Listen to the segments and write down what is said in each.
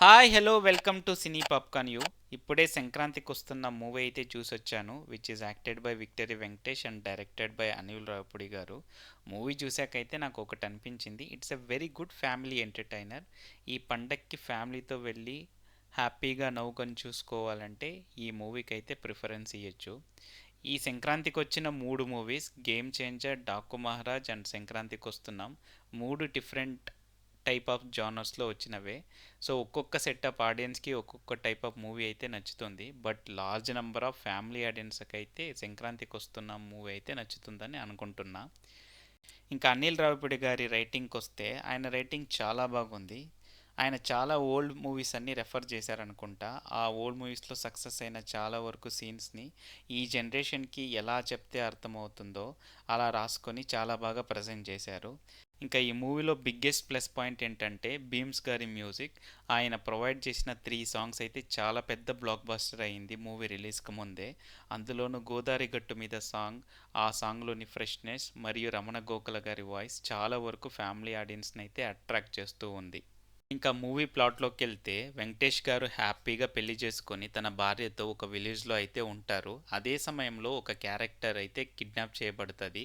Hi hello welcome to cine popcorn you. ఇప్పుడే సంక్రాంతికి వస్తున్న మూవీ అయితే చూసొచ్చాను, which is acted by victory Venkatesh and directed by Anil Ravipudi గారు. మూవీ చూశాకైతే నాకు ఒకటి అనిపించింది, it's a very good family entertainer. ఈ పండక్కి ఫ్యామిలీతో వెళ్ళి హ్యాపీగా నవ్వుకొని చూసుకోవాలంటే ఈ మూవీకి అయితే ప్రిఫరెన్స్ ఇవ్వచ్చు. ఈ సంక్రాంతికి వచ్చిన మూడు movies game changer, Daaku Maharaj and సంక్రాంతికి వస్తున్నాం, మూడు డిఫరెంట్ టైప్ ఆఫ్ జానర్స్లో వచ్చినవే. సో ఒక్కొక్క సెటప్ ఆడియన్స్కి ఒక్కొక్క టైప్ ఆఫ్ మూవీ అయితే నచ్చుతుంది, but large number of family ఆడియన్స్కి అయితే సంక్రాంతికి వస్తున్న మూవీ అయితే నచ్చుతుందని అనుకుంటున్నా. ఇంకా అనిల్ రావిపూడి గారి రైటింగ్కి వస్తే ఆయన రైటింగ్ చాలా బాగుంది. ఆయన చాలా ఓల్డ్ మూవీస్ అన్నీ రెఫర్ చేశారనుకుంటా. ఆ ఓల్డ్ మూవీస్లో సక్సెస్ అయిన చాలా వరకు సీన్స్ని ఈ జనరేషన్కి ఎలా చెప్తే అర్థమవుతుందో అలా రాసుకొని చాలా బాగా ప్రజెంట్ చేశారు. ఇంకా ఈ మూవీలో బిగ్గెస్ట్ ప్లస్ పాయింట్ ఏంటంటే భీమ్స్ గారి మ్యూజిక్. ఆయన ప్రొవైడ్ చేసిన 3 సాంగ్స్ అయితే చాలా పెద్ద బ్లాక్ బస్టర్ అయింది మూవీ రిలీజ్కి ముందే. అందులోనూ గోదారి గట్టు మీద సాంగ్, ఆ సాంగ్లోని ఫ్రెష్నెస్ మరియు రమణ గోఖల గారి వాయిస్ చాలా వరకు ఫ్యామిలీ ఆడియన్స్ని అయితే అట్రాక్ట్ చేస్తూ ఉంది. ఇంకా మూవీ ప్లాట్లోకి వెళ్తే వెంకటేష్ గారు హ్యాపీగా పెళ్లి చేసుకొని తన భార్యతో ఒక విలేజ్లో అయితే ఉంటారు. అదే సమయంలో ఒక క్యారెక్టర్ అయితే కిడ్నాప్ చేయబడుతుంది.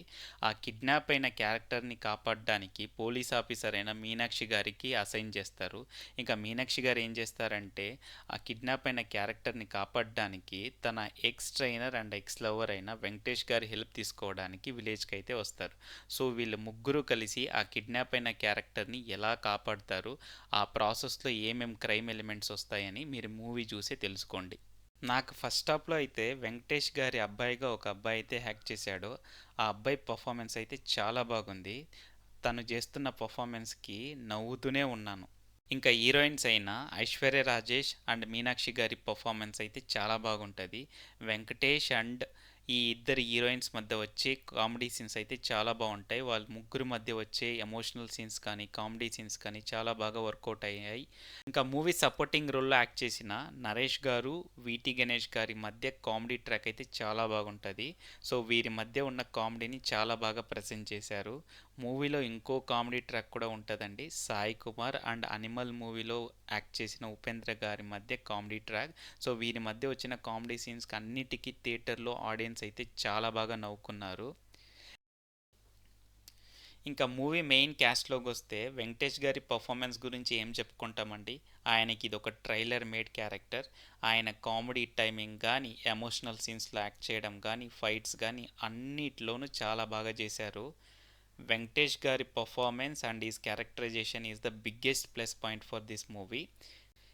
ఆ కిడ్నాప్ అయిన క్యారెక్టర్ని కాపాడడానికి పోలీస్ ఆఫీసర్ అయిన మీనాక్షి గారికి అసైన్ చేస్తారు. ఇంకా మీనాక్షి గారు ఏం చేస్తారంటే ఆ కిడ్నాప్ అయిన క్యారెక్టర్ని కాపాడడానికి తన X trainer and ex lover అయిన వెంకటేష్ గారి హెల్ప్ తీసుకోవడానికి విలేజ్కి అయితే వస్తారు. సో వీళ్ళు ముగ్గురు కలిసి ఆ కిడ్నాప్ అయిన క్యారెక్టర్ని ఎలా కాపాడతారు, ఆ ప్రాసెస్లో ఏమేం క్రైమ్ ఎలిమెంట్స్ వస్తాయని మీరు మూవీ చూసే తెలుసుకోండి. నాకు ఫస్ట్ హాఫ్లో అయితే వెంకటేష్ గారి అబ్బాయిగా ఒక అబ్బాయి అయితే హ్యాక్ చేశాడు. ఆ అబ్బాయి పర్ఫార్మెన్స్ అయితే చాలా బాగుంది. తను చేస్తున్న పర్ఫార్మెన్స్కి నవ్వుతూనే ఉన్నాను. ఇంకా హీరోయిన్స్ అయిన ఐశ్వర్య రాజేష్ అండ్ మీనాక్షి గారి పర్ఫార్మెన్స్ అయితే చాలా బాగుంటుంది. వెంకటేష్ అండ్ ఈ ఇద్దరు హీరోయిన్స్ మధ్య వచ్చే కామెడీ సీన్స్ అయితే చాలా బాగుంటాయి. వాళ్ళ ముగ్గురు మధ్య వచ్చే ఎమోషనల్ సీన్స్ కానీ కామెడీ సీన్స్ కానీ చాలా బాగా వర్కౌట్ అయ్యాయి. ఇంకా మూవీ సపోర్టింగ్ రోల్లో యాక్ట్ చేసిన నరేష్ గారు, వీటి గణేష్ గారి మధ్య కామెడీ ట్రాక్ అయితే చాలా బాగుంటుంది. సో వీరి మధ్య ఉన్న కామెడీని చాలా బాగా ప్రజెంట్ చేశారు. మూవీలో ఇంకో కామెడీ ట్రాక్ కూడా ఉంటుందండి, సాయి కుమార్ అండ్ అనిమల్ మూవీలో యాక్ట్ చేసిన ఉపేంద్ర గారి మధ్య కామెడీ ట్రాక్. సో వీరి మధ్య వచ్చిన కామెడీ సీన్స్కి అన్నిటికీ థియేటర్లో ఆడియన్స్ అయితే చాలా బాగా నవ్వుకున్నారు. ఇంకా మూవీ మెయిన్ క్యాస్ట్లోకి వస్తే వెంకటేష్ గారి పర్ఫార్మెన్స్ గురించి ఏం చెప్పుకుంటామండి. ఆయనకి ఇది ఒక ట్రైలర్ మేడ్ క్యారెక్టర్. ఆయన కామెడీ టైమింగ్ కానీ, ఎమోషనల్ సీన్స్లో యాక్ట్ చేయడం కానీ, ఫైట్స్ కానీ అన్నిట్లోనూ చాలా బాగా చేశారు. వెంకటేష్ గారి performance and is characterisation is the biggest plus point for this movie.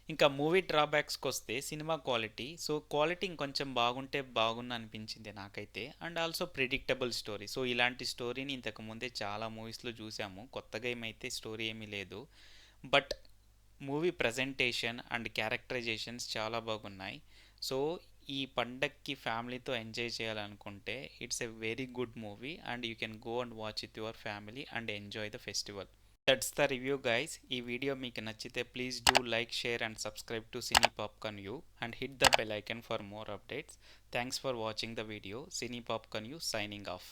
ఇంకా మూవీ డ్రాబ్యాక్స్కి వస్తే సినిమా క్వాలిటీ. సో క్వాలిటీ ఇంకొంచెం బాగుంటే బాగుంది అనిపించింది నాకైతే. And also predictable story. So ఇలాంటి స్టోరీని ఇంతకు ముందే చాలా మూవీస్లో చూసాము, కొత్తగా ఏమైతే స్టోరీ ఏమీ లేదు. But movie presentation and characterisations చాలా బాగున్నాయి. సో ఈ పండక్కి ఫ్యామిలీతో ఎంజాయ్ చేయాలనుకుంటే it's a very good movie and you can go and watch with your family and enjoy the festival. That's the review guys. ఈ వీడియో మీకు నచ్చితే please do like, share and subscribe to cine popcorn you and hit the bell icon for more updates. Thanks for watching the video. Cine popcorn you signing off.